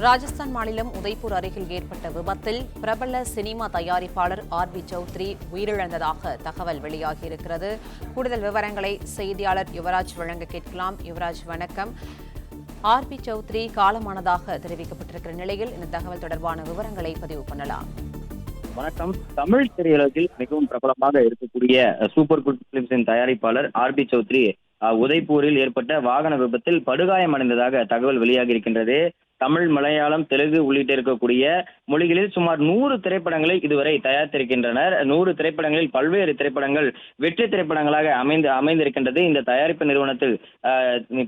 ராஜஸ்தான் மாநிலம் உதய்பூர் அருகில் ஏற்பட்ட விபத்தில் பிரபல சினிமா தயாரிப்பாளர் ஆர்.பி. சௌத்ரி உயிரிழந்ததாக தகவல் வெளியாகியிருக்கிறது. கூடுதல் விவரங்களை செய்தியாளர் யுவராஜ் வழங்க கேட்கலாம். யுவராஜ், வணக்கம். ஆர்.பி. சௌத்ரி காலமானதாக தெரிவிக்கப்பட்டிருக்கிற நிலையில் இந்த தகவல் தொடர்பான விவரங்களை பதிவு பண்ணலாம். வணக்கம். தமிழ் திரையுலகில் மிகவும் பிரபலமாக இருக்கக்கூடிய சூப்பர் குட் பிலிம்ஸின் தயாரிப்பாளர் ஆர்.பி. சௌத்ரி உதய்பூரில் ஏற்பட்ட வாகன விபத்தில் படுகாயமடைந்ததாக தகவல் வெளியாகி இருக்கின்றது. தமிழ், மலையாளம், தெலுங்கு உள்ளிட்ட இருக்கக்கூடிய மொழிகளில் சுமார் 100 திரைப்படங்களை இதுவரை தயாரித்திருக்கின்றனர். 100 திரைப்படங்களில் பல்வேறு திரைப்படங்கள் வெற்றி திரைப்படங்களாக அமைந்திருக்கின்றது. இந்த தயாரிப்பு நிறுவனத்தில்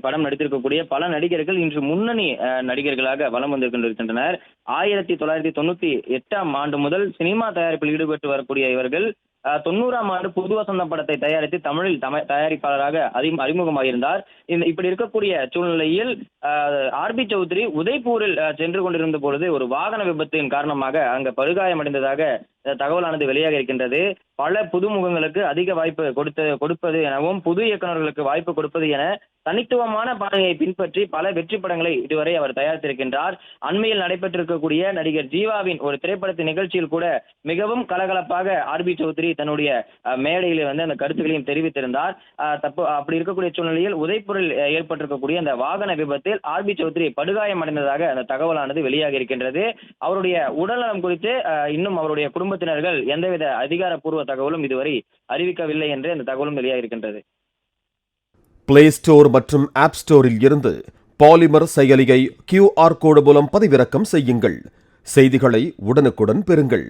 படம் நடித்திருக்கக்கூடிய பல நடிகர்கள் இன்று முன்னணி நடிகர்களாக வலம் வந்து கொண்டிருக்கின்றனர். 1998ஆம் ஆண்டு முதல் சினிமா தயாரிப்பில் ஈடுபட்டு வரக்கூடிய இவர்கள் 90ஆம் ஆண்டு புது வசந்தம் படத்தை தயாரித்து தமிழில் தயாரிப்பாளராக அறிமுகமாகியிருந்தார். இப்படி இருக்கக்கூடிய சூழ்நிலையில் ஆர்.பி. சௌத்ரி உதய்பூரில் சென்று கொண்டிருந்த பொழுது ஒரு வாகன விபத்தின் காரணமாக அங்கு படுகாயமடைந்ததாக தகவலானது வெளியாக இருக்கின்றது. பல புதுமுகங்களுக்கு அதிக வாய்ப்பு கொடுப்பது எனவும் புது இயக்குநர்களுக்கு வாய்ப்பு கொடுப்பது என தனித்துவமான பாணியை பின்பற்றி பல வெற்றி படங்களை இதுவரை அவர் தயாரித்திருக்கின்றார். அண்மையில் நடைபெற்றிருக்கக்கூடிய நடிகர் ஜீவாவின் ஒரு திரைப்படத்தின் நிகழ்ச்சியில் கூட மிகவும் கலகலப்பாக ஆர்.பி. சௌத்ரி தன்னுடைய மேடையில் அந்த கருத்துக்களையும் தெரிவித்திருந்தார். அப்படி இருக்கக்கூடிய சூழ்நிலையில் உதய்பூரில் ஏற்பட்டிருக்கக்கூடிய அந்த வாகன விபத்தில் ஆர்.பி. சௌத்ரி படுகாயம் அடைந்ததாக அந்த தகவலானது வெளியாக இருக்கின்றது. அவருடைய உடல்நலம் குறித்து இன்னும் அவருடைய குடும்பத்தினர்கள் எந்தவித அதிகாரப்பூர்வ தகவலும் இதுவரை அறிவிக்கவில்லை என்று அந்த தகவலும் வெளியாக இருக்கின்றது. பிளே ஸ்டோர் மற்றும் ஆப் ஸ்டோரில் இருந்து பாலிமர் செயலியை QR கோடு மூலம் பதிவிறக்கம் செய்யுங்கள். செய்திகளை உடனுக்குடன் பெறுங்கள்.